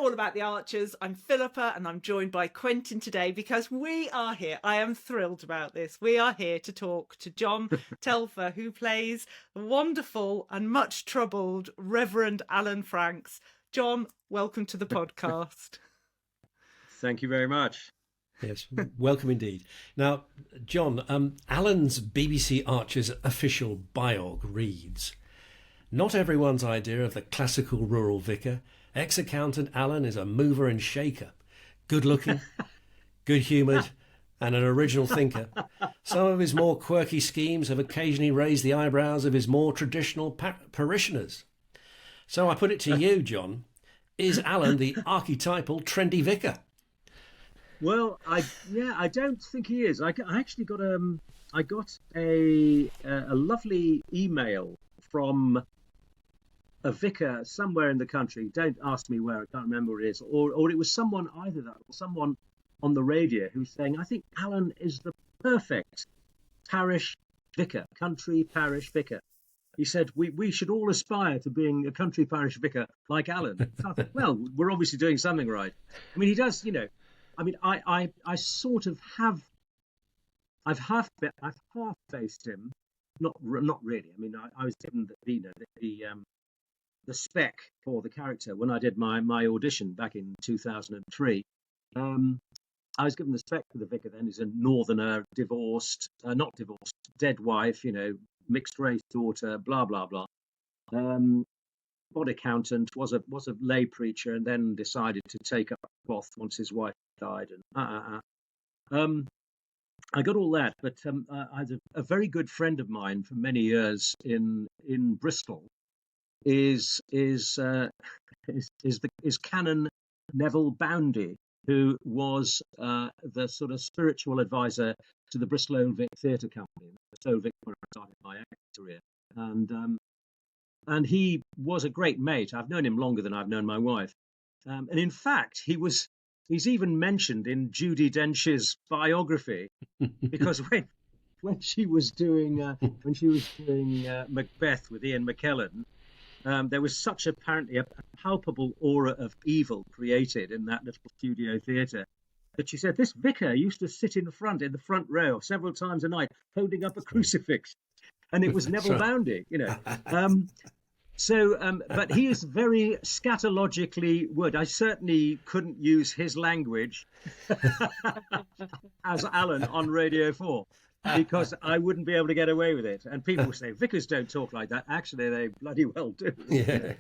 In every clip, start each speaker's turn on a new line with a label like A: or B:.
A: all about the Archers. I'm Philippa and I'm joined by Quentin today because we are here. I am thrilled about this. We are here to talk to John Telfer, who plays the wonderful and much troubled Reverend Alan Franks. John, welcome to the podcast.
B: Thank you very much.
C: Yes, welcome indeed. Now, John, Alan's BBC Archers official biog reads, "Not everyone's idea of the classical rural vicar. Ex-accountant Alan is a mover and shaker. Good-looking, good-humoured, and an original thinker. Some of his more quirky schemes have occasionally raised the eyebrows of his more traditional parishioners. So I put it to you, John, is Alan the archetypal trendy vicar?"
B: Well, I don't think he is. I actually got a lovely email from a vicar somewhere in the country. Don't ask me where. I can't remember what it is. Or it was someone, either that or someone on the radio who's saying, I think Alan is the perfect parish vicar, country parish vicar. He said, we should all aspire to being a country parish vicar like Alan. So I thought, well, we're obviously doing something right. I mean, he does, I mean, I sort of have, I've half-faced him. Not really. I mean, I was given the spec for the character when I did my audition back in 2003. I was given the spec for the vicar then. He's a northerner, not divorced, dead wife, mixed race daughter, blah, blah, blah. Bod accountant, was a lay preacher, and then decided to take up cloth once his wife died. And I got all that, but I had a very good friend of mine for many years in Bristol. Is Canon Neville Boundy, who was the sort of spiritual advisor to the Bristol Old Vic Theatre Company, the Old Vic where I started my acting career, and he was a great mate. I've known him longer than I've known my wife, and in fact, he's even mentioned in Judi Dench's biography, because when she was doing Macbeth with Ian McKellen. There was such apparently a palpable aura of evil created in that little studio theatre that she said this vicar used to sit in the front row several times a night, holding up a crucifix, and it was Neville Boundy, but he is very scatologically worded. I certainly couldn't use his language as Alan on Radio 4. Because I wouldn't be able to get away with it. And people say, vicars don't talk like that. Actually, they bloody well do.
C: Yeah.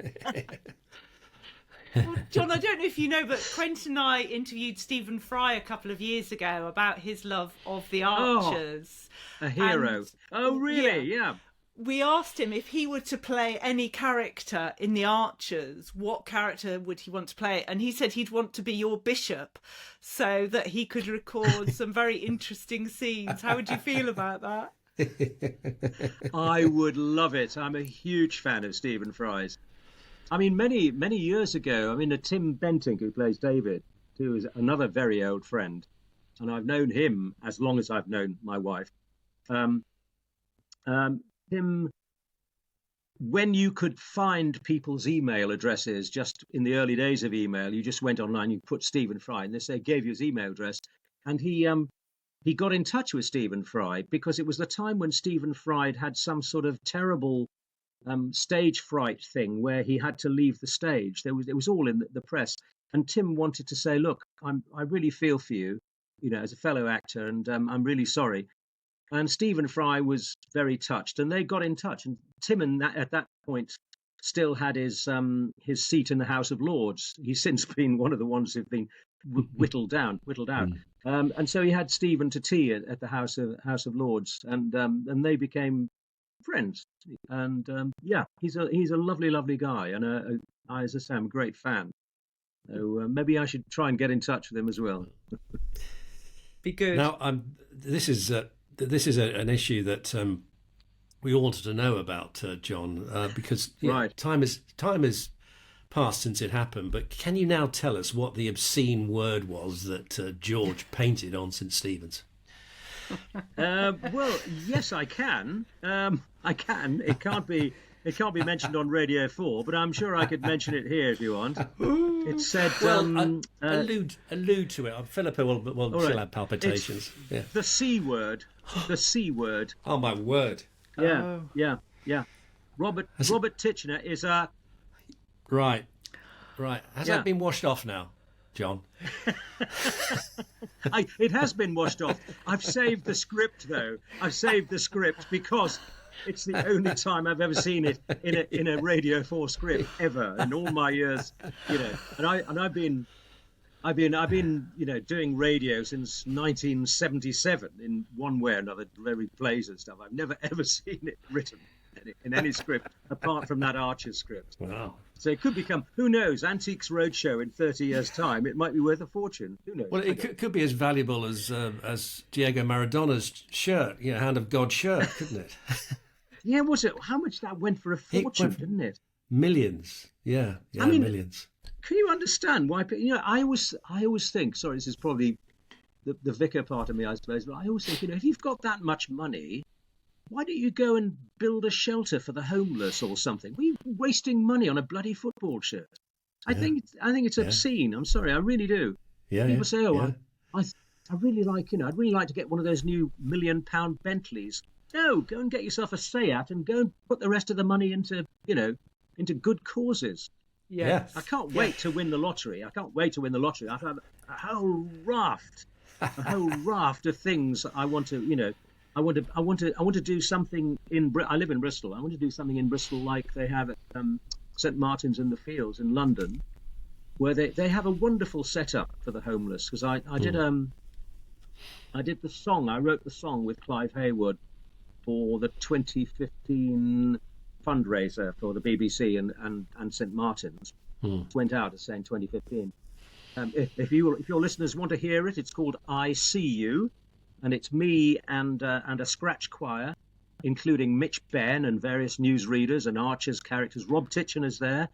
A: Well, John, I don't know if you know, but Quentin and I interviewed Stephen Fry a couple of years ago about his love of the Archers.
B: Oh, a hero. Really? Yeah.
A: We asked him if he were to play any character in the Archers, what character would he want to play? And he said he'd want to be your bishop so that he could record some very interesting scenes. How would you feel about that?
B: I would love it. I'm a huge fan of Stephen Fry's. I mean, many, many years ago, Tim Bentinck, who plays David, who is another very old friend, and I've known him as long as I've known my wife. Him, when you could find people's email addresses, just in the early days of email, you just went online, you put Stephen Fry, and they gave you his email address, and he got in touch with Stephen Fry because it was the time when Stephen Fry had some sort of terrible stage fright thing where he had to leave the stage. It was all in the press, and Tim wanted to say, look, I really feel for you, as a fellow actor, and I'm really sorry. And Stephen Fry was very touched, and they got in touch. And Tim, at that point, still had his seat in the House of Lords. He's since been one of the ones who've been whittled out. And so he had Stephen to tea at the House of Lords, and they became friends. And he's a lovely, lovely guy, and as I say, I'm a great fan. So maybe I should try and get in touch with him as well.
A: Be good.
C: Now, this is an issue that we all wanted to know about, John, because time has passed since it happened. But can you now tell us what the obscene word was that George painted on St. Stephen's?
B: Well, yes, I can. I can. It can't be it can't be mentioned on Radio 4, but I'm sure I could mention it here if you want. It said...
C: allude to it. Philippa will she'll have palpitations. Yeah.
B: The C word. The C word.
C: Oh, my word.
B: Yeah, yeah. Robert Titchener is a...
C: Right. Has that been washed off now, John?
B: It has been washed off. I've saved the script, though. I've saved the script because it's the only time I've ever seen it in a Radio 4 script ever in all my years. And I've been doing radio since 1977 in one way or another, very plays and stuff. I've never ever seen it written in any script apart from that Archer script.
C: Wow.
B: So it could become, who knows, Antiques Roadshow in 30 years' time. It might be worth a fortune. Who knows?
C: Well, it could be as valuable as Diego Maradona's shirt, Hand of God shirt, couldn't it?
B: Yeah, was it? How much that went for a fortune, didn't it?
C: Millions. Yeah, I mean, millions.
B: Can you understand why? I always think. Sorry, this is probably the vicar part of me, I suppose. But I always think, if you've got that much money, why don't you go and build a shelter for the homeless or something? Why are you wasting money on a bloody football shirt? I think it's obscene. I'm sorry, I really do.
C: Yeah.
B: People say, I really like, I'd really like to get one of those new £1 million Bentleys. No, go and get yourself a Seat and go and put the rest of the money into good causes.
A: Yeah.
B: I can't wait to win the lottery. I have a whole raft of things I want to, I want to do something I live in Bristol. I want to do something in Bristol like they have at St Martin's in the Fields in London, where they have a wonderful setup for the homeless. Because I did the song. I wrote the song with Clive Hayward for the 2015 fundraiser for the BBC and St Martin's. Went out as saying 2015. If your listeners want to hear it, it's called I See You, and it's me and a scratch choir, including Mitch Benn and various newsreaders and Archer's characters. Rob Titchener's there,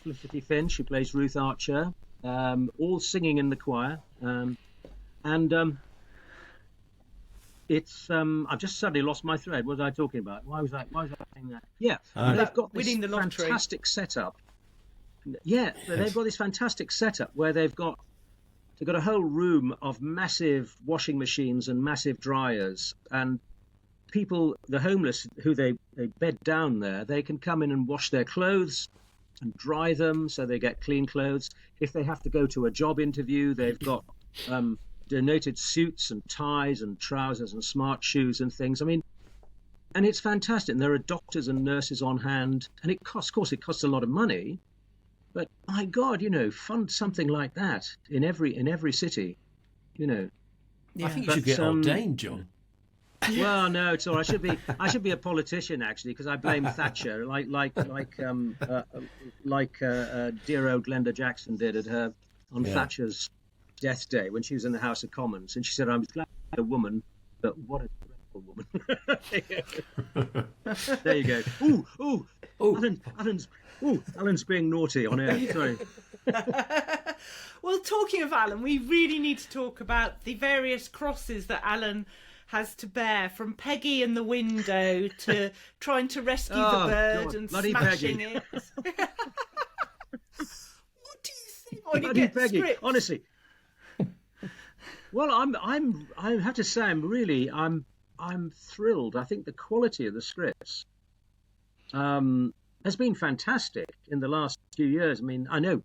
B: Felicity Finch, who plays Ruth Archer, all singing in the choir, it's I've just suddenly lost my thread. What was I talking about? Why was I saying that? Yeah, they've got this
A: winning the lottery.
B: Fantastic setup. Yeah, they've got this fantastic setup where they've got a whole room of massive washing machines and massive dryers, and people, the homeless, who they bed down there, they can come in and wash their clothes and dry them so they get clean clothes. If they have to go to a job interview, they've got donated suits and ties and trousers and smart shoes and things. I mean, and it's fantastic. And there are doctors and nurses on hand, and it costs a lot of money. But my God, fund something like that in every city,
C: Yeah. I think you should get ordained, John.
B: Well, no, it's all right. I should be a politician actually, because I blame Thatcher, like dear old Glenda Jackson did on Thatcher's death day when she was in the House of Commons, and she said, "I was glad a woman, but what a dreadful woman." There you go. Alan's being naughty on air. Sorry.
A: Well, talking of Alan, we really need to talk about the various crosses that Alan has to bear, from Peggy in the window to trying to rescue the bird and
B: bloody
A: smashing
B: Peggy.
A: it. What do you think when you
B: Bloody
A: get
B: Peggy,
A: scripts?
B: honestly. Well, I have to say, I'm thrilled. I think the quality of the scripts has been fantastic in the last few years. I mean, I know,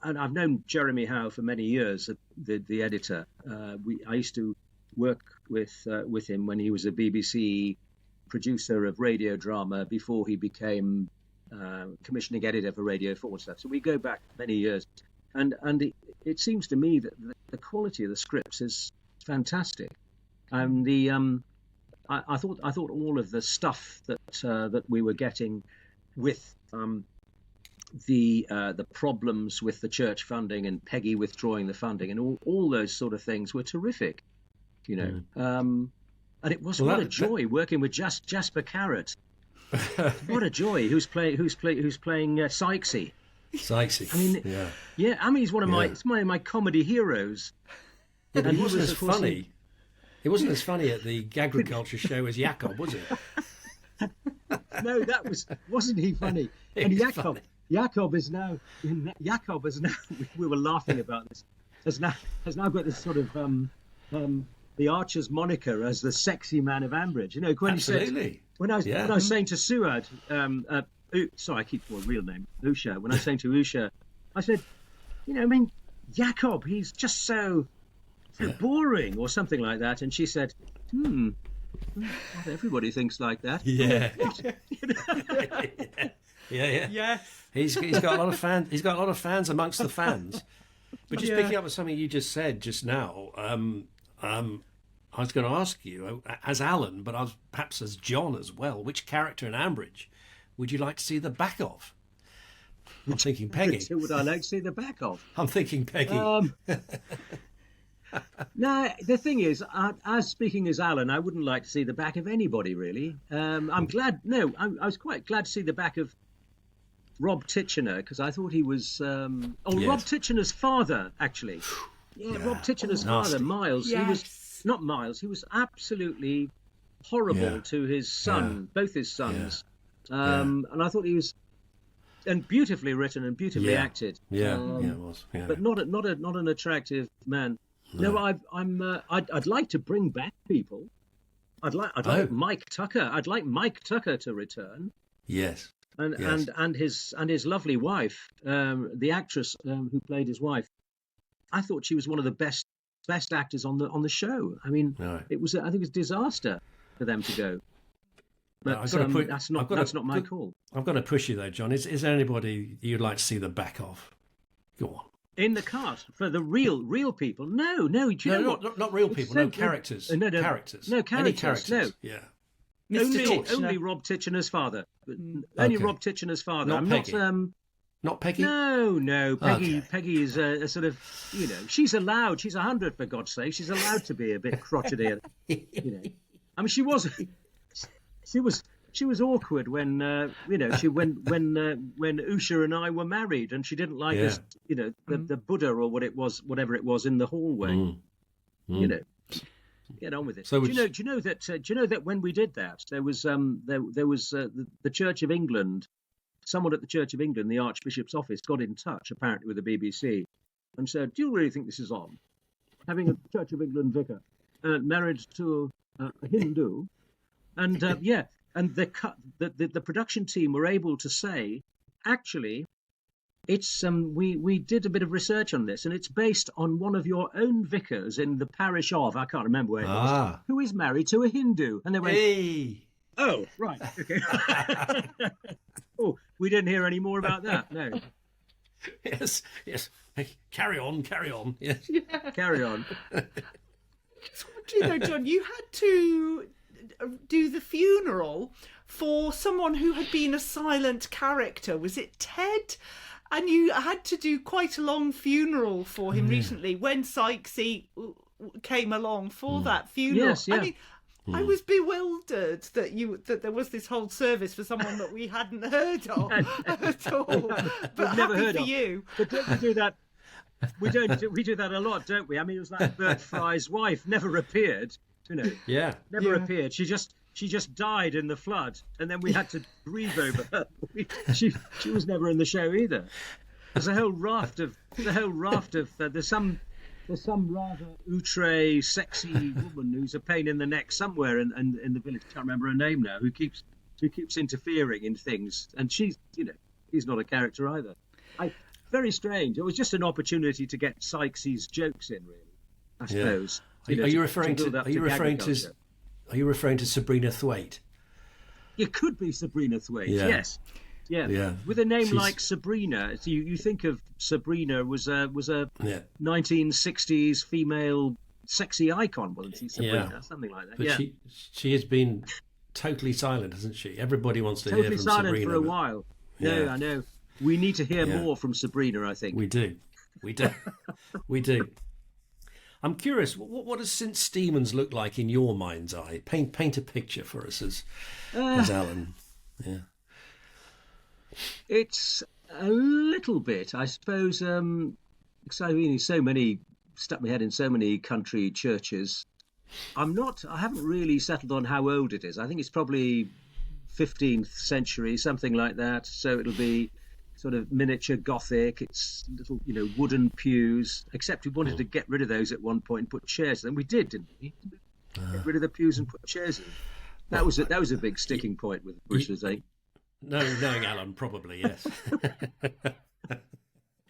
B: and I've known Jeremy Howe for many years, the editor. I used to work with him when he was a BBC producer of radio drama before he became commissioning editor for Radio 4 stuff. So we go back many years, and it seems to me that the quality of the scripts is fantastic. And I thought all of the stuff that we were getting with the problems with the church funding and Peggy withdrawing the funding and all those sort of things were terrific, and it was what a joy working with Jasper Carrot. What a joy! Who's playing Sykesy?
C: Sykesy.
B: I mean, I mean, he's one of my comedy heroes.
C: Yeah, but he wasn't as funny. It wasn't as funny at the Agriculture show as Jakob, was it?
B: No, wasn't he funny? And Jakob is now. We were laughing about this. Has now got this sort of the Archer's moniker as the sexy man of Ambridge. You know, when
C: Absolutely.
B: he said when I was saying to Suad, sorry, I keep calling real name Usha. When I was saying to Usha, I said, Jakob, he's just so boring or something like that, and she said, not everybody thinks like that.
C: Yeah. Yeah.
A: Yes.
C: He's got a lot of fans. He's got a lot of fans amongst the fans. But just picking up on something you just said just now, I was going to ask you, as Alan, but perhaps as John as well, which character in Ambridge would you like to see the back of? I'm thinking Peggy.
B: Who would I like to see the back of?
C: I'm thinking Peggy.
B: No, the thing is, as speaking as Alan, I wouldn't like to see the back of anybody, really. I'm glad. No, I was quite glad to see the back of Rob Titchener, because I thought he was. Rob Titchener's father, actually. Yeah, Rob Titchener's father, Miles.
A: Yes.
B: He was not Miles. He was absolutely horrible to his son, both his sons. And I thought he was, and beautifully written and beautifully acted.
C: It was. Yeah.
B: But not an attractive man. No, I'd like to bring back people. I'd like Mike Tucker. I'd like Mike Tucker to return.
C: Yes.
B: And his lovely wife, the actress who played his wife. I thought she was one of the best actors on the show. I mean, it was a disaster for them to go. But that's not my call.
C: I've got to push you though, John. Is there anybody you'd like to see the back of? Go on.
B: In the cast for the real people? No. Do you know what?
C: Not real people. No characters.
B: No
C: characters.
B: No characters.
C: Any characters?
B: No.
C: Yeah.
B: Only Rob Titchener's father. Only Rob Titchener's father.
C: Not Peggy. Not Peggy?
B: No. Peggy.
C: Okay.
B: Peggy is a sort of, she's allowed. She's 100 for God's sake. She's allowed to be a bit crotchety. I mean, she was awkward when when Usha and I were married, and she didn't like us. The Buddha or whatever it was in the hallway. Get on with it.
C: So
B: do you know that when we did that, there was the Church of England. Someone at the Church of England, the Archbishop's office, got in touch apparently with the BBC and said, "Do you really think this is on? Having a Church of England vicar married to a Hindu?" And and the production team were able to say, actually, it's we did a bit of research on this, and it's based on one of your own vicars in the parish of, I can't remember where it was, who is married to a Hindu. And they went,
C: hey.
B: Oh, right, okay. Oh, we didn't hear any more about that. No.
C: Yes. Hey, carry on. Yes.
B: Carry on.
A: So, do you know, John, you had to do the funeral for someone who had been a silent character. Was it Ted? And you had to do quite a long funeral for him recently when Sykesy came along for that funeral.
B: Yes, yeah.
A: I mean, I was bewildered that there was this whole service for someone that we hadn't heard of at all. But
B: We've never heard
A: for
B: of
A: you.
B: But don't we do that? We do that a lot, don't we? I mean, it was like Bert Fry's wife never appeared.
C: Yeah.
B: Never appeared. She just died in the flood, and then we had to grieve over her. She was never in the show either. There's a whole raft of there's some rather outre, sexy woman who's a pain in the neck somewhere in the village. I can't remember her name now. Who keeps interfering in things, and she's not a character either. Very strange. It was just an opportunity to get Sykesy's jokes in, really. I suppose.
C: Are you referring to Sabrina Thwaite?
B: It could be Sabrina Thwaite. Yes. Yeah. With a name like Sabrina, you think of Sabrina was a 1960s female sexy icon, wasn't she? Sabrina, something like that.
C: But she has been totally silent, hasn't she? Everybody wants to hear from Sabrina.
B: Totally silent for a while. No, I know. We need to hear more from Sabrina, I think.
C: We do. We do. I'm curious, what does St. Stephen's look like in your mind's eye? Paint a picture for us as Alan. Yeah.
B: It's a little bit, I suppose, because I've been stuck my head in so many country churches. I haven't really settled on how old it is. I think it's probably 15th century, something like that. So it'll be sort of miniature Gothic. It's little, wooden pews. Except we wanted to get rid of those at one point and put chairs in. And we did, didn't we? Get rid of the pews and put chairs in. That was a big sticking point with Bruce, I think.
C: Knowing Alan, probably, yes.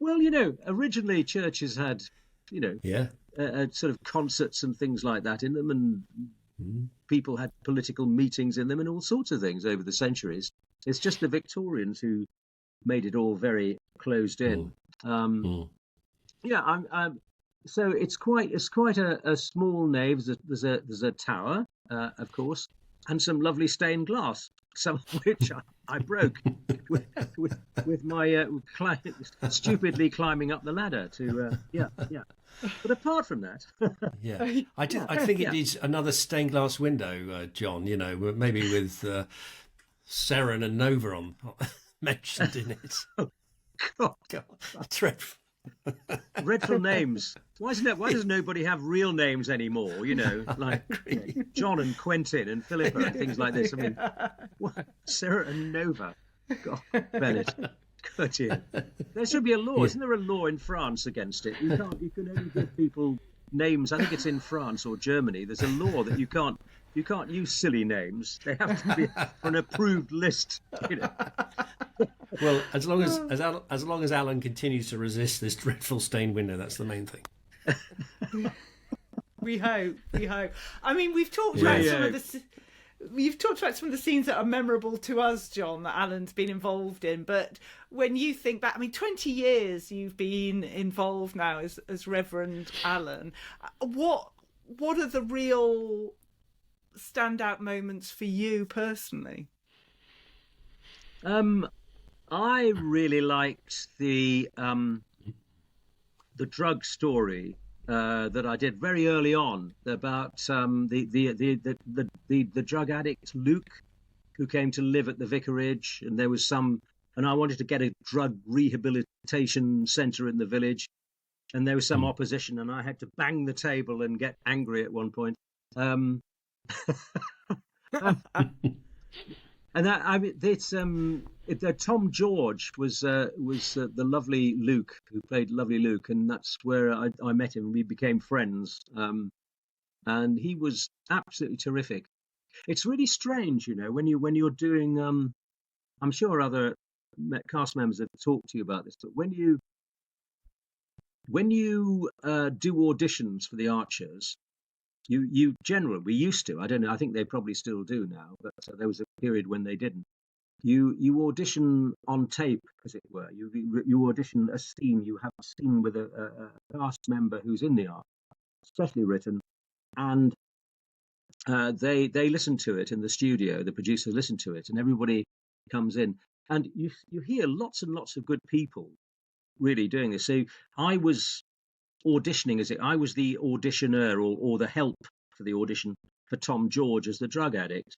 B: Well, originally churches had, sort of concerts and things like that in them, and people had political meetings in them and all sorts of things over the centuries. It's just the Victorians who made it all very closed in. So it's quite a small nave. There's a tower, of course, and some lovely stained glass, some of which I broke with my stupidly climbing up the ladder to But apart from that,
C: I think it needs another stained glass window, John. Maybe with Seren and Nova on mentioned in it.
B: Oh God,
C: dreadful.
B: Dreadful names. Why does nobody have real names anymore? Like John and Quentin and Philippa and things like this. I mean, Sarah and Nova. God, Bennett. Good dear. There should be a law. Isn't there a law in France against it? You can only give people names. I think it's in France or Germany. There's a law that you can't use silly names. They have to be on an approved list.
C: Well, as long as Alan continues to resist this dreadful stained window, that's the main thing.
A: We hope. I mean, we've talked about You've talked about some of the scenes that are memorable to us, John, that Alan's been involved in. But when you think back, 20 years you've been involved now as Reverend Alan. What are the real standout moments for you personally?
B: I really liked the drug story that I did very early on about the drug addict Luke, who came to live at the vicarage, and there was and I wanted to get a drug rehabilitation centre in the village, and there was some opposition, and I had to bang the table and get angry at one point. And Tom George was the lovely Luke, who played lovely Luke, and that's where I met him. We became friends, and he was absolutely terrific. It's really strange, when you're doing. I'm sure other cast members have talked to you about this, but when you do auditions for the Archers. We used to, I don't know, I think they probably still do now, but there was a period when they didn't. You audition on tape, as it were. You audition a scene. You have a scene with a cast member who's in the art, specially written, and they listen to it in the studio. The producers listen to it, and everybody comes in, and you hear lots and lots of good people really doing this. So I was auditioning I was the auditioner or the help for the audition for Tom George as the drug addict,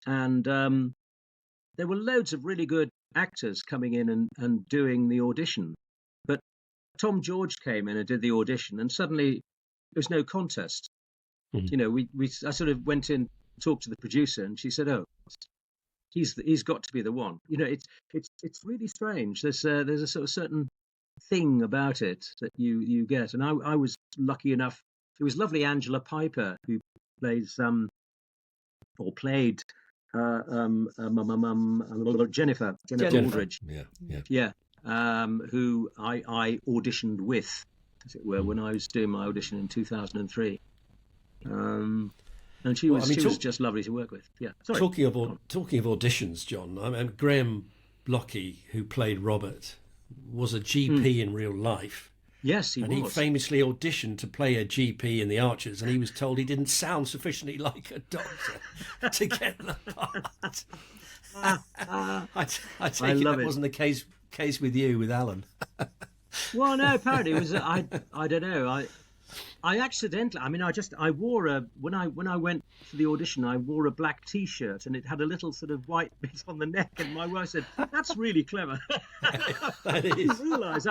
B: and there were loads of really good actors coming in and doing the audition, but Tom George came in and did the audition, and suddenly there was no contest. I sort of went in, talked to the producer, and she said, "Oh, he's got to be the one." It's really strange. There's a sort of certain thing about it that you get, and I was lucky enough. It was lovely Angela Piper who played Jennifer Aldridge, who I auditioned with, as it were, when I was doing my audition in 2003, and she was just lovely to work with.
C: Talking of auditions, John, Graham Blockey, who played Robert, was a GP in real life.
B: Yes, he was.
C: And he famously auditioned to play a GP in The Archers, and he was told he didn't sound sufficiently like a doctor to get the part. I take it that wasn't the case with you, with Alan.
B: Well, no, apparently it was. I don't know. I accidentally. I wore when I went for the audition, I wore a black T-shirt, and it had a little sort of white bit on the neck. And my wife said, "That's really clever."
C: That is.
B: I realised.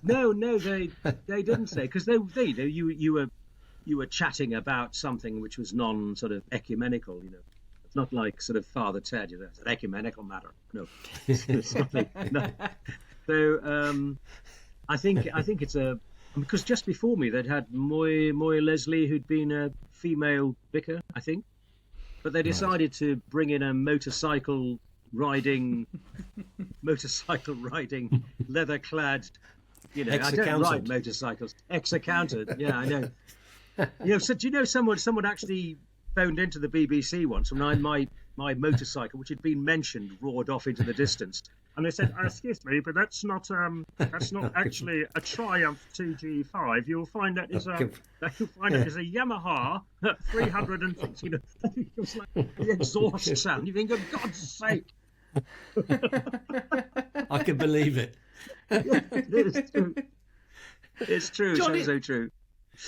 B: No, they didn't say, because you were you were chatting about something which was non sort of ecumenical, It's not like sort of Father Ted, it's an ecumenical matter. No, it's not like, no. So I think it's because just before me they'd had Moy Leslie, who'd been a female vicar, I think, but they decided to bring in a motorcycle riding, leather-clad. I don't ride motorcycles. Ex-accountant, yeah, I know. So do you know someone actually phoned into the BBC once when my motorcycle, which had been mentioned, roared off into the distance, and they said, "Excuse me, but that's not actually a Triumph 2G5. You'll find that is a Yamaha 360." It was like the exhaust sound. You think, "For God's sake!"
C: I can believe it.
B: It's true. It's true.
A: John,
B: So true.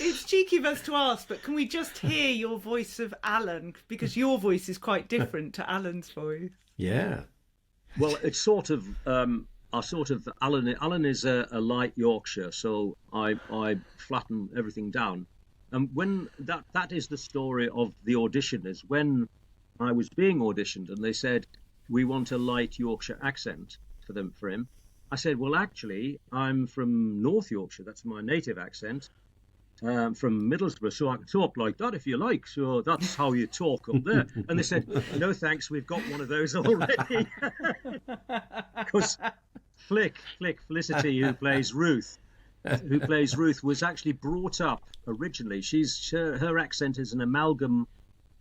A: It's cheeky of us to ask, but can we just hear your voice of Alan? Because your voice is quite different to Alan's voice.
C: Yeah.
B: Well, it's sort of Alan is a light Yorkshire, so I flatten everything down. And when that is the story of the audition, is when I was being auditioned and they said, "We want a light Yorkshire accent for him." I said, "Well, actually, I'm from North Yorkshire. That's my native accent. From Middlesbrough, so I can talk like that if you like. So that's how you talk up there." And they said, "No, thanks. We've got one of those already." Because Felicity, who plays Ruth, was actually brought up originally. Her accent is an amalgam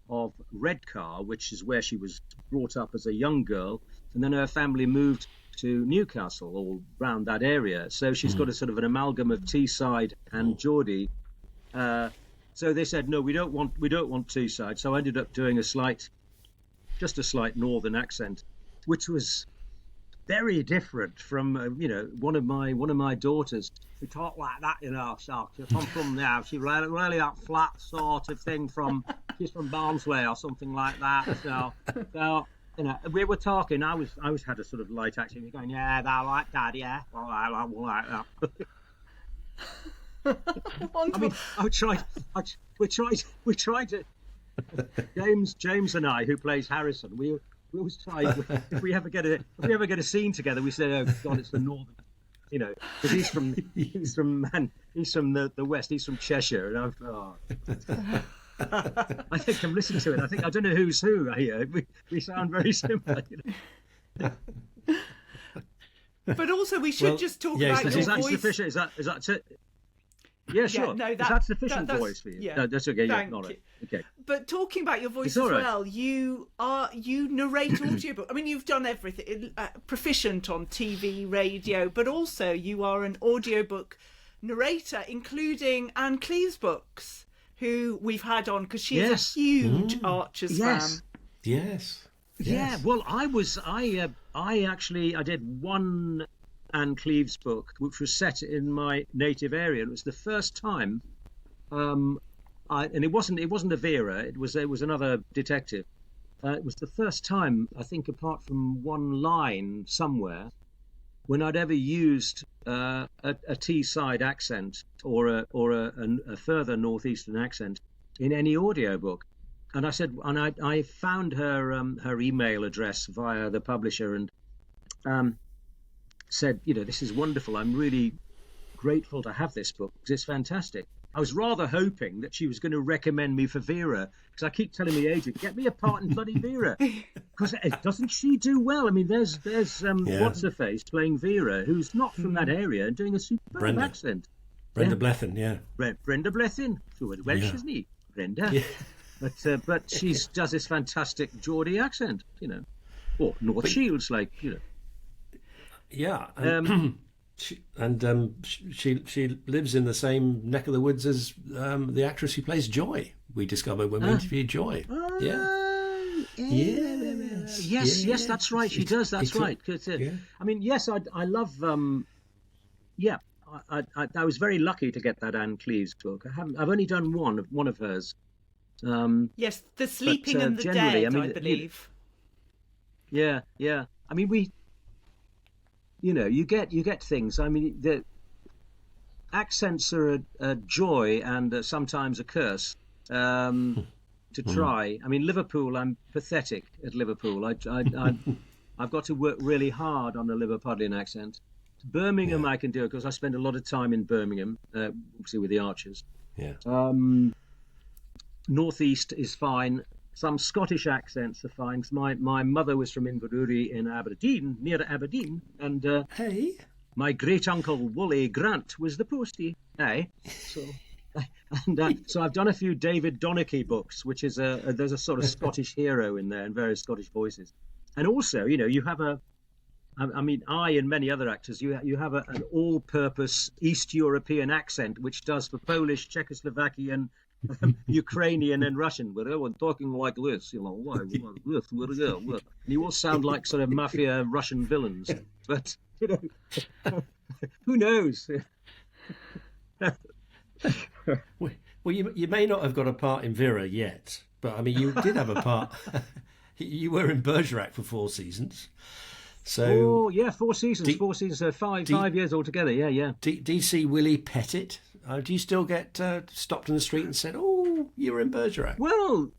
B: of Redcar, which is where she was brought up as a young girl, and then her family moved to Newcastle or round that area. So she's got a sort of an amalgam of Teesside and Geordie. So they said, "No, we don't want Teesside." So I ended up doing just a slight northern accent, which was very different from one of my daughters who talked like that. So she's from there. She really that flat sort of thing she's from Barnsley or something like that. So we were talking. I was had a sort of light accent. You're going, "Yeah, I like that. Yeah, well, I like that." I mean, we tried to. James and I, who plays Harrison, we always try. If we ever get a scene together, we say, "Oh God, it's the northern." Because he's from the west. He's from Cheshire, and I think I'm listening to it. I don't know who's who here. We sound very similar.
A: But also, we should just talk about your voice.
B: Is that it? Yeah, sure.
A: No,
B: that's sufficient voice for you.
A: Yeah,
B: no, that's okay.
A: Thank
B: Yeah,
A: you.
B: Okay.
A: But talking about your voice
B: It's
A: as
B: all right.
A: well, you narrate audiobook. I mean, you've done everything, proficient on TV, radio, but also you are an audiobook narrator, including Anne Cleeve's books, who we've had on because she is a huge Archers fan.
C: Yes.
B: Yeah. Well, I did one Anne Cleeve's book, which was set in my native area. And it was the first time, and it wasn't a Vera. It was another detective. It was the first time, I think, apart from one line somewhere, when I'd ever used a Teesside accent or a further northeastern accent in any audiobook. And I said, and I found her email address via the publisher and said, "This is wonderful. I'm really grateful to have this book because it's fantastic." I was rather hoping that she was going to recommend me for Vera, because I keep telling the agent, "Get me a part in bloody Vera," because doesn't she do well? I mean, there's what's her face playing Vera, who's not from that area and doing a superb accent.
C: Brenda Blethyn, yeah.
B: Brenda Blethyn, Welsh, isn't he? Brenda. Yeah. But she does this fantastic Geordie accent, or North Shields,
C: Yeah, she lives in the same neck of the woods as the actress who plays Joy. We discovered when we interviewed Joy.
B: Yes, that's right. She does. That's right. I mean, yes, I love. I was very lucky to get that Anne Cleeve's book. I've only done one of hers.
A: Yes, The Sleeping and the Dead, I believe.
B: Yeah. I mean, you get things. I mean, accents are a joy and sometimes a curse to try. I mean, Liverpool, I'm pathetic at Liverpool. I've got to work really hard on the Liverpudlian accent. Birmingham, I can do it because I spend a lot of time in Birmingham, obviously with the Archers.
C: Yeah.
B: Northeast is fine. Some Scottish accents are fine. My mother was from Inverurie in Aberdeen, near Aberdeen, and
C: Hey.
B: my great uncle Wally Grant was the postie. So I've done a few David Donachie books, which is there's a sort of Scottish hero in there and various Scottish voices, and also you have I and many other actors, you have an all-purpose East European accent, which does for Polish, Czechoslovakian, Ukrainian, and Russian. But everyone talking like this, like this, and you all sound like sort of mafia Russian villains. But who knows?
C: Well, you may not have got a part in Vera yet, but I mean, you did have a part. You were in Bergerac for 4 seasons. So,
B: 4 seasons. 4 seasons, so 5 years altogether. Yeah.
C: DC Willie Pettit. Do you still get stopped in the street and said, "Oh, you were in Bergerac"?
B: Well,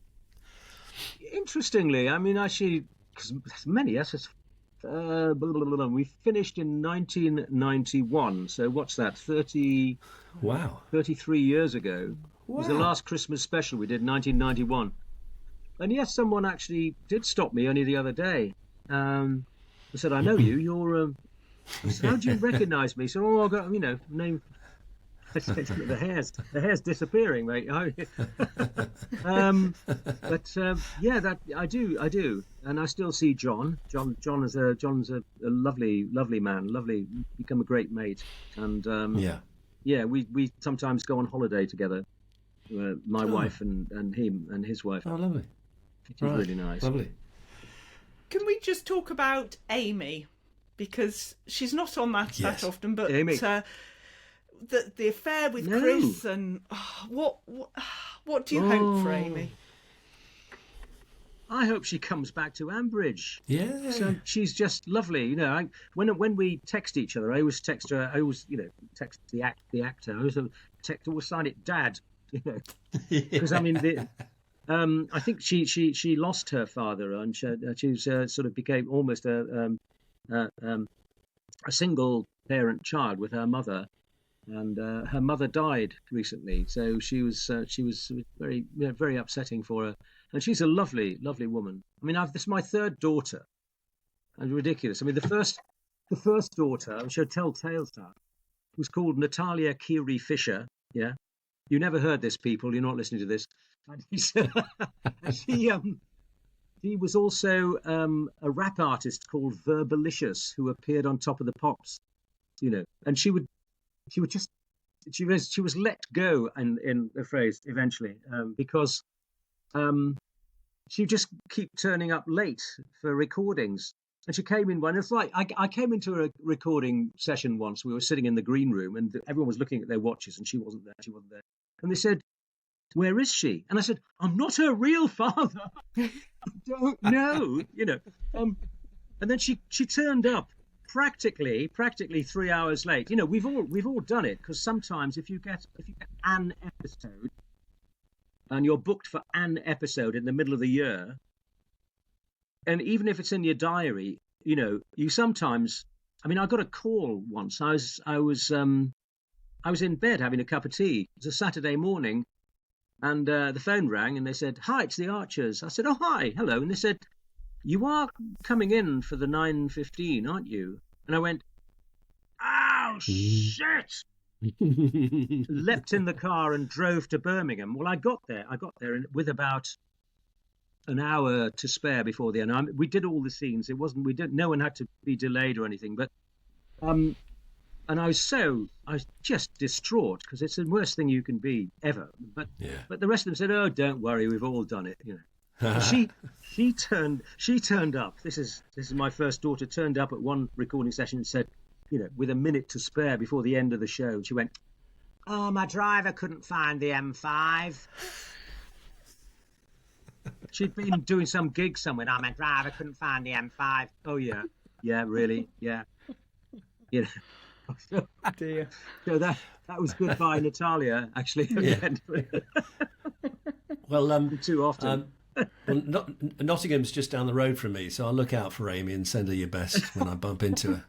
B: interestingly, I mean, actually, because many, we finished in 1991. So what's that? 33 years ago. Wow. It was the last Christmas special we did in 1991. And yes, someone actually did stop me only the other day. I said, "I know you. You're." I said, "How do you recognise me?" So, "Oh, I got name." I said, "The hair's disappearing, mate." That I do, and I still see John. John's a lovely man, become a great mate, and we sometimes go on holiday together. My wife and him and his wife.
C: Oh, lovely.
B: It is really nice.
C: Lovely.
A: Can we just talk about Amy, because she's not on that often, but
B: Amy.
A: The affair with Chris, and what do you hope for Amy?
B: I hope she comes back to Ambridge.
C: Yeah.
B: So she's just lovely. When we text each other, I always text her. I always text the actor. I always sign it Dad. Because I mean I think she lost her father, and she sort of became almost a single parent child with her mother, and her mother died recently. So she was very very upsetting for her, and she's a lovely woman. I mean, this is my third daughter, and ridiculous. I mean, the first daughter, I should tell tales now, was called Natalia Kiri Fisher. Yeah. You never heard this, people. You're not listening to this. And he was also a rap artist called Verbalicious, who appeared on Top of the Pops. And she was let go in the phrase eventually because she just keep turning up late for recordings. And she came in one. It's like I came into a recording session once. We were sitting in the green room, and everyone was looking at their watches, and she wasn't there. And they said, "Where is she?" And I said, "I'm not her real father. I don't know." And then she turned up practically 3 hours late. We've all done it, because sometimes if you get an episode and you're booked for an episode in the middle of the year, and even if it's in your diary, you sometimes. I mean, I got a call once. I was in bed having a cup of tea. It was a Saturday morning, and the phone rang, and they said, "Hi, it's the Archers." I said, "Oh, hi, hello." And they said, "You are coming in for the 9:15, aren't you?" And I went, "Oh, shit!" Leapt in the car and drove to Birmingham. Well, I got there with about an hour to spare before the end. We did all the scenes. No one had to be delayed or anything, but and I was just distraught, because it's the worst thing you can be ever. But the rest of them said, "Oh, don't worry, we've all done it." She turned up. This is my first daughter. Turned up at one recording session and said, with a minute to spare before the end of the show, and she went, "Oh, my driver couldn't find the M5." She'd been doing some gig somewhere. "Oh, my driver couldn't find the M5. Oh, yeah, really, yeah.
A: Dear.
B: So that was goodbye, Natalia. Actually,
C: Yeah. Well,
B: too often.
C: Nottingham's just down the road from me, so I'll look out for Amy and send her your best when I bump into her.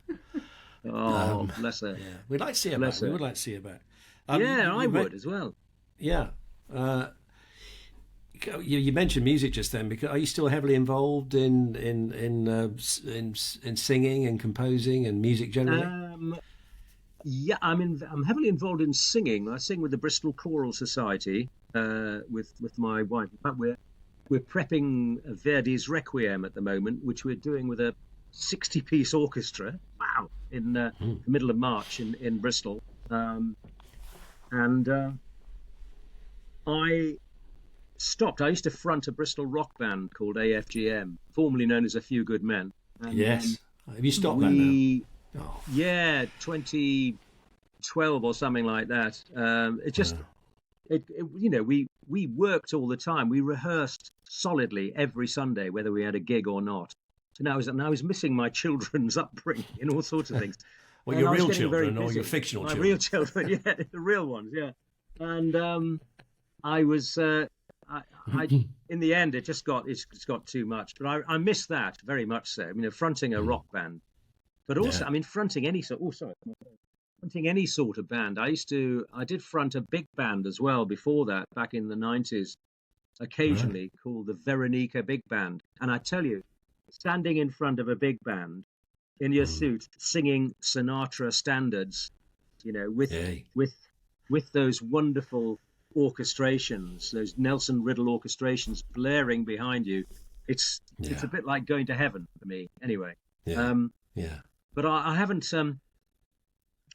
B: Oh, bless her.
C: Yeah, we'd like to see her
B: Bless
C: back. We
B: her.
C: would like to see her back.
B: Yeah, I
C: you
B: would as well.
C: Yeah. You mentioned music just then. Because are you still heavily involved in singing and composing and music generally?
B: Yeah, I'm heavily involved in singing. I sing with the Bristol Choral Society with my wife. In fact, we're prepping Verdi's Requiem at the moment, which we're doing with a 60-piece orchestra. Wow! In the middle of March in Bristol, and I stopped. I used to front a Bristol rock band called AFGM, formerly known as A Few Good Men. And,
C: yes. Have you stopped that now? Oh.
B: Yeah, 2012 or something like that. It just, we worked all the time. We rehearsed solidly every Sunday, whether we had a gig or not. And I was missing my children's upbringing and all sorts of things.
C: Well,
B: And
C: your
B: I was
C: real
B: getting very
C: children or
B: busy.
C: your fictional
B: My
C: children?
B: real children, yeah, the real ones, yeah. And I was, in the end, it's got too much. But I miss that very much so. Fronting a rock band. But also, fronting any sort. Oh, sorry, fronting any sort of band. I did front a big band as well before that, back in the 90s, occasionally called the Veronica Big Band. And I tell you, standing in front of a big band in your suit, singing Sinatra standards, with those wonderful orchestrations, those Nelson Riddle orchestrations blaring behind you, it's a bit like going to heaven for me. Anyway.
C: Yeah.
B: But I haven't.
C: Do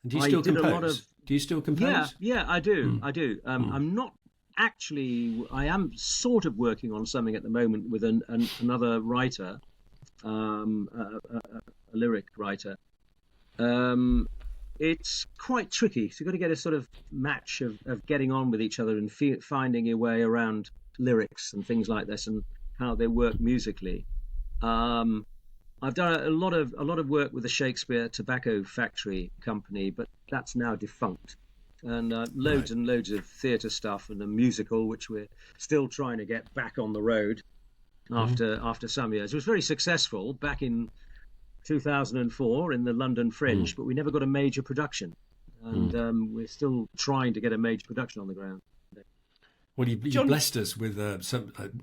C: you still compose? Do you still compose?
B: Yeah, I do. I do. I'm not actually. I am sort of working on something at the moment with another writer, a lyric writer. It's quite tricky. So you've got to get a sort of match of getting on with each other and finding your way around lyrics and things like this and how they work musically. I've done a lot of work with the Shakespeare Tobacco Factory Company, but that's now defunct. And loads and loads of theatre stuff and a musical, which we're still trying to get back on the road after some years. It was very successful back in 2004 in the London Fringe, but we never got a major production. And we're still trying to get a major production on the ground.
C: Well, you blessed us with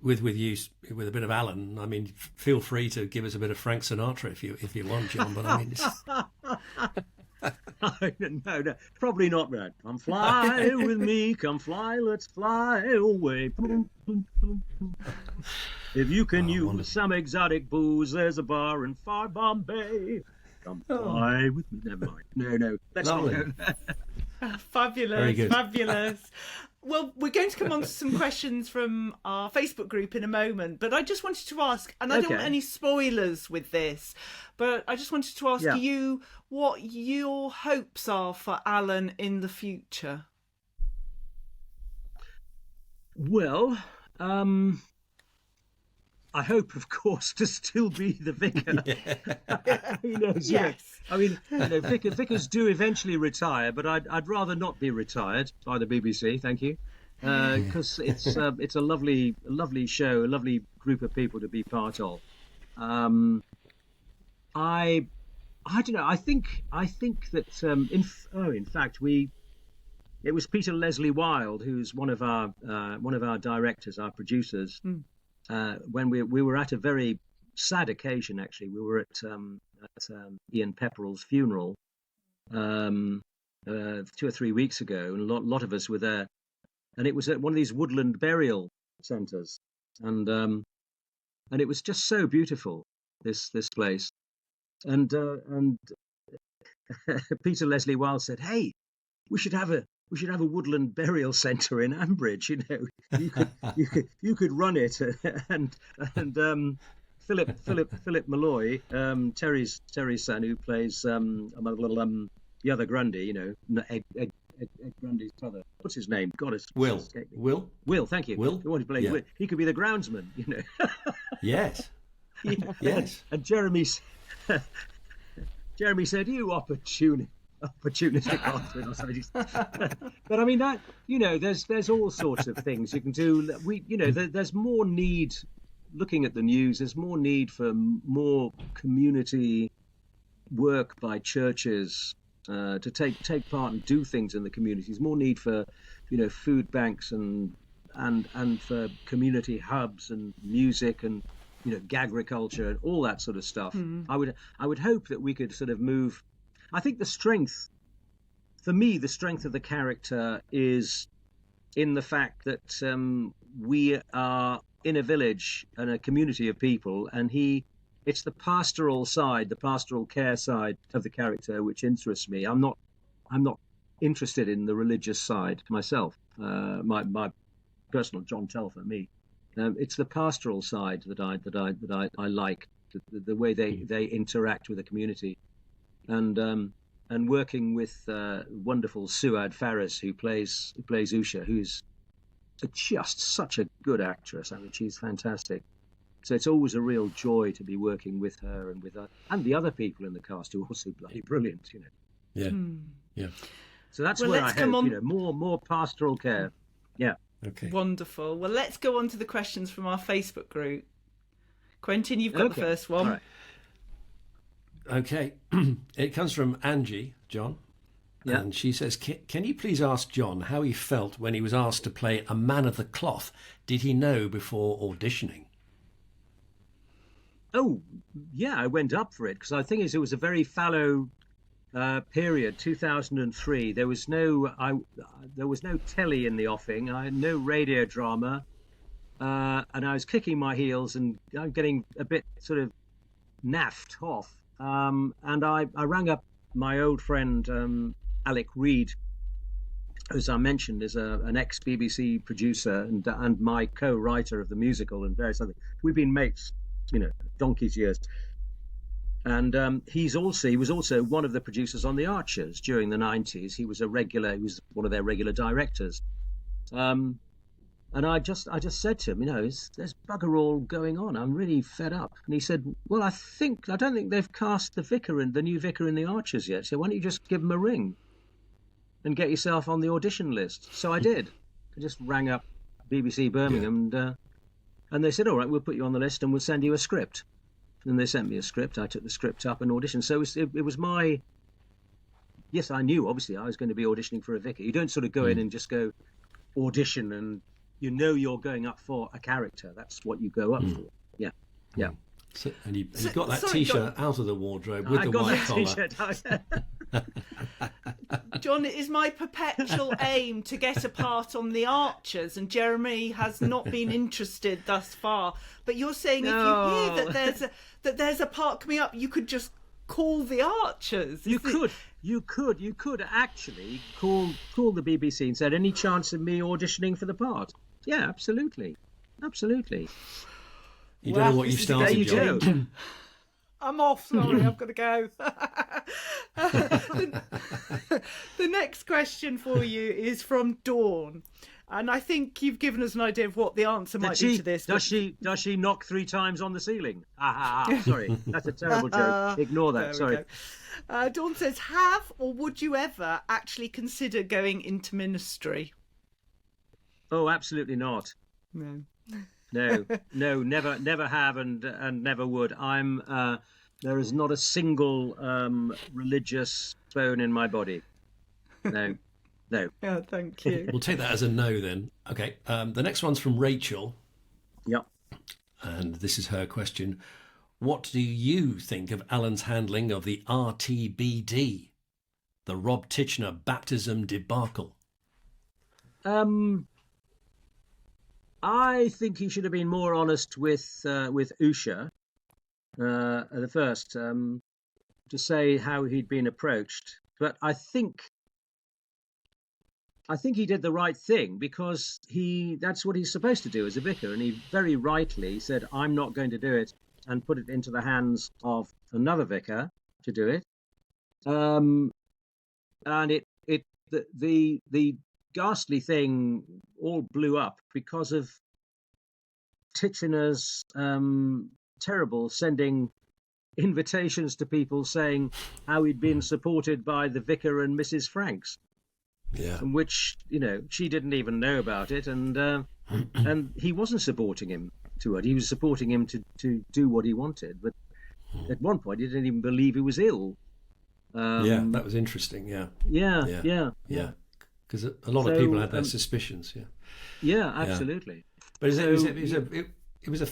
C: with a bit of Alan. I mean, feel free to give us a bit of Frank Sinatra if you want, John. But I mean,
B: no, probably not, man. Come fly with me, come fly, let's fly away. Boom, boom, boom, boom. If you can use some exotic booze, there's a bar in far Bombay. Come fly with me. Never mind. No, let's not go.
A: Fabulous,
C: Very good.
A: Fabulous. Well, we're going to come on to some questions from our Facebook group in a moment, but I just wanted to ask, and I don't want any spoilers with this, but I just wanted to ask you what your hopes are for Alan in the future.
B: Well, I hope, of course, to still be the vicar. Who knows?
A: Yes.
B: I mean, vicars do eventually retire, but I'd rather not be retired by the BBC. Thank you, because it's a lovely show, a lovely group of people to be part of. I don't know. I think that in fact it was Peter Leslie Wilde, who's one of our directors, our producers. When we were at a very sad occasion, actually, we were at Ian Pepperell's funeral 2 or 3 weeks ago, and a lot of us were there, and it was at one of these woodland burial centres, and it was just so beautiful, this place, and Peter Leslie Wilde said, "Hey, we should have a woodland burial centre in Ambridge. You could run it." And Philip Malloy, Terry's son, who plays the other Grundy, Ed Grundy's brother. What's his name? God, it's
C: Will.
B: Will, thank you.
C: Will.
B: Will. He could be the groundsman.
C: Yes.
B: Yeah.
C: Yes.
B: And Jeremy said, "You opportunist." opportunistic answer or something. But I mean that, there's all sorts of things you can do. There's more need. Looking at the news, there's more need for more community work by churches to take part and do things in the communities. More need for, food banks and for community hubs and music and agriculture and all that sort of stuff. I would hope that we could sort of move. I think the strength of the character is in the fact that we are in a village and a community of people, and it's the pastoral side, the pastoral care side of the character which interests me. I'm not interested in the religious side myself. My personal John Telfer, me. It's the pastoral side that I like, the way they interact with the community, and working with wonderful Suad Faris who plays Usha, who's just such a good actress. I mean, she's fantastic. So it's always a real joy to be working with her and the other people in the cast who are also bloody brilliant.
C: Yeah, yeah.
B: So that's where I hope more pastoral care. Yeah.
C: Okay.
A: Wonderful. Well, let's go on to the questions from our Facebook group. Quentin, you've got the first one.
B: All right.
C: Okay. It comes from Angie, John. Yeah. And she says, can you please ask John how he felt when he was asked to play a man of the cloth? Did he know before auditioning?
B: Oh, yeah, I went up for it because I think it was a very fallow period, 2003. There was no telly in the offing. I had no radio drama, and I was kicking my heels and I'm getting a bit sort of naffed off. And I rang up my old friend Alec Reed, as I mentioned, is an ex-BBC producer and my co-writer of the musical and various other. We've been mates, donkey's years. And he was also one of the producers on The Archers during the 90s. He was one of their regular directors. And I just said to him, there's bugger all going on. I'm really fed up. And he said, well, I don't think they've cast the new vicar in The Archers yet. So why don't you just give them a ring and get yourself on the audition list? So I did. I just rang up BBC Birmingham and they said, all right, we'll put you on the list and we'll send you a script. And they sent me a script. I took the script up and auditioned. So it was yes, I knew, obviously, I was going to be auditioning for a vicar. You don't sort of go in and just go audition and you're going up for a character. That's what you go up for. Yeah, yeah.
C: So, and you got that T-shirt out of the wardrobe with the white collar.
A: John, it is my perpetual aim to get a part on The Archers, and Jeremy has not been interested thus far. But you're saying if you hear that there's a part coming up, you could just call The Archers.
B: You could actually call the BBC and said, any chance of me auditioning for the part? Yeah, absolutely.
C: You don't know what you started, John.
A: I'm off, sorry, I've got to go. The next question for you is from Dawn. And I think you've given us an idea of what the answer might be to this.
B: Does she knock 3 times on the ceiling? Sorry, that's a terrible joke. Ignore that, sorry.
A: Dawn says, have or would you ever actually consider going into ministry?
B: Oh, absolutely not. No, never have and never would. There is not a single religious bone in my body. No.
A: Yeah, thank you.
C: We'll take that as a no then. Okay, the next one's from Rachel.
B: Yep.
C: And this is her question. What do you think of Alan's handling of the RTBD, the Rob Titchener baptism debacle?
B: I think he should have been more honest with Usha at the first, to say how he'd been approached. But I think he did the right thing because that's what he's supposed to do as a vicar. And he very rightly said, I'm not going to do it, and put it into the hands of another vicar to do it. And the ghastly thing all blew up because of Titchener's terrible sending invitations to people saying how he'd been supported by the vicar and Mrs. Franks, from which, she didn't even know about it, and he wasn't supporting him to it. He was supporting him to do what he wanted, but at one point he didn't even believe he was ill.
C: That was interesting. Yeah. Because a lot of people had their suspicions.
B: Absolutely.
C: But it was a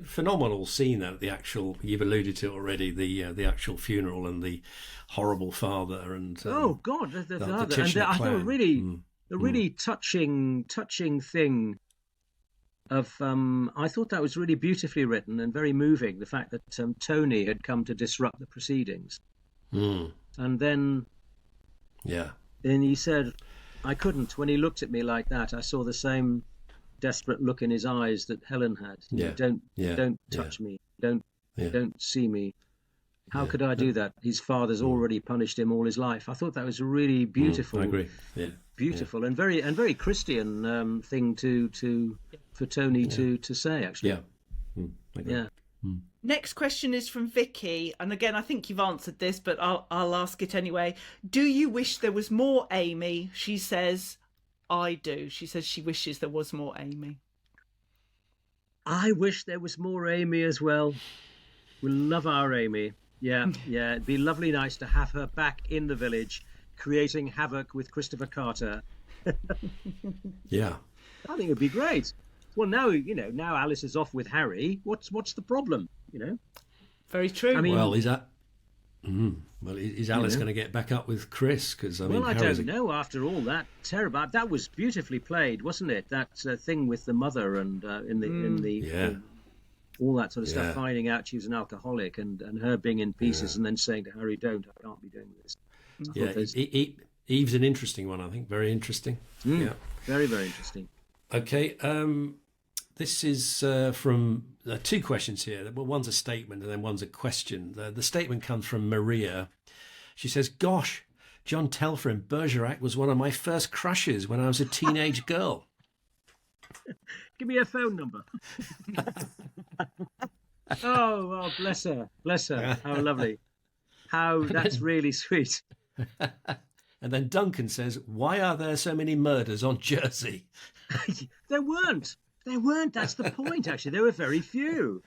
C: phenomenal scene at the actual. You've alluded to it already. The actual funeral and the horrible father and
B: oh God, the father.
C: and
B: I thought a really touching thing. I thought that was really beautifully written and very moving. The fact that Tony had come to disrupt the proceedings, and then he said, "I couldn't." When he looked at me like that, I saw the same desperate look in his eyes that Helen had. Don't touch me. Don't see me. How could I do that? His father's already punished him all his life. I thought that was a really beautiful.
C: I agree.
B: Beautiful and very Christian thing for Tony to say, actually.
A: Next question is from Vicky, and again, I think you've answered this, but I'll ask it anyway. Do you wish there was more Amy? She says, I do. She says she wishes there was more Amy.
B: I wish there was more Amy as well. We love our Amy. Yeah. It'd be lovely nice to have her back in the village, creating havoc with Christopher Carter. I think it'd be great. Well, now Alice is off with Harry. What's the problem?
A: Very true.
B: I mean,
C: is Alice going to get back up with Chris? Because I
B: don't know. After all that terrible, that was beautifully played, wasn't it? That thing with the mother and all that sort of stuff. Finding out she was an alcoholic and her being in pieces, and then saying to Harry, "Don't, I can't be doing this."
C: Eve's an interesting one. I think very interesting.
B: Very, very interesting.
C: Okay. This is from two questions here. Well, one's a statement and then one's a question. The statement comes from Maria. She says, "Gosh, John Telfer in Bergerac was one of my first crushes when I was a teenage girl."
B: Give me a phone number. Oh, bless her. How lovely. That's really sweet.
C: And then Duncan says, "Why are there so many murders on Jersey?"
B: There weren't. That's the point, actually. There were very few.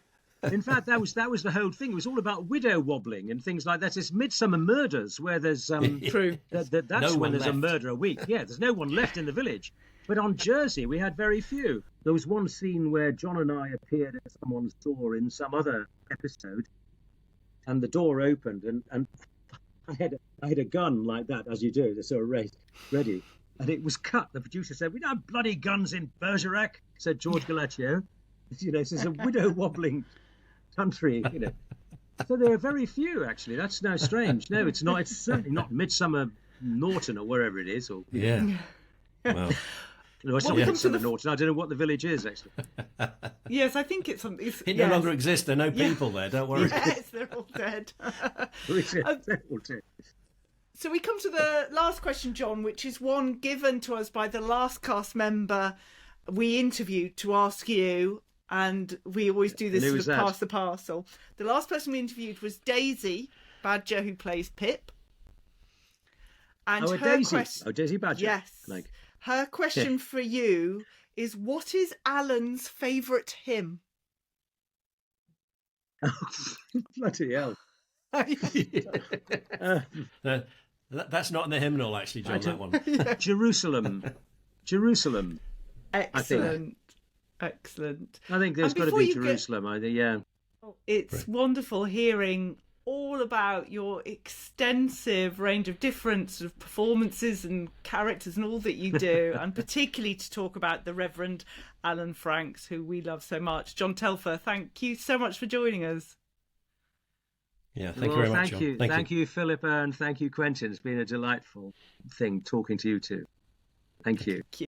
B: In fact, that was the whole thing. It was all about widow wobbling and things like that. It's Midsummer Murders where there's
A: true.
B: That's when there's a murder a week. Yeah, there's no one left in the village. But on Jersey, we had very few. There was one scene where John and I appeared at someone's door in some other episode, and the door opened, and I had a gun like that, as you do, sort of ready. And it was cut. The producer said, "We don't have bloody guns in Bergerac," said George Galaccio. This is a widow wobbling country, So there are very few, actually. That's no strange. No, it's not. It's certainly not Midsummer Norton or wherever it is.
C: Well,
B: no, it's not Midsummer Norton. I don't know what the village is, actually.
A: Yes, I think it's
C: it no longer exists. There are no people there. Don't worry.
A: Yes, they're all dead.
B: They're all dead.
A: So we come to the last question, John, which is one given to us by the last cast member we interviewed to ask you, and we always do this sort of pass the parcel. The last person we interviewed was Daisy Badger, who plays Pip. And
B: Daisy Badger.
A: Yes. Her question for you is, what is Alan's favourite hymn?
B: Bloody hell.
C: That's not in the hymnal, actually, John, that one.
B: Jerusalem.
A: Excellent. Excellent.
B: I think there's got to be Jerusalem.
A: It's wonderful hearing all about your extensive range of different sort of performances and characters and all that you do, and particularly to talk about the Reverend Alan Franks, who we love so much. John Telfer, thank you so much for joining us.
C: Yeah, thank you very much, John.
B: Thank you, Philippa, and thank you, Quentin. It's been a delightful thing talking to you two. Thank you.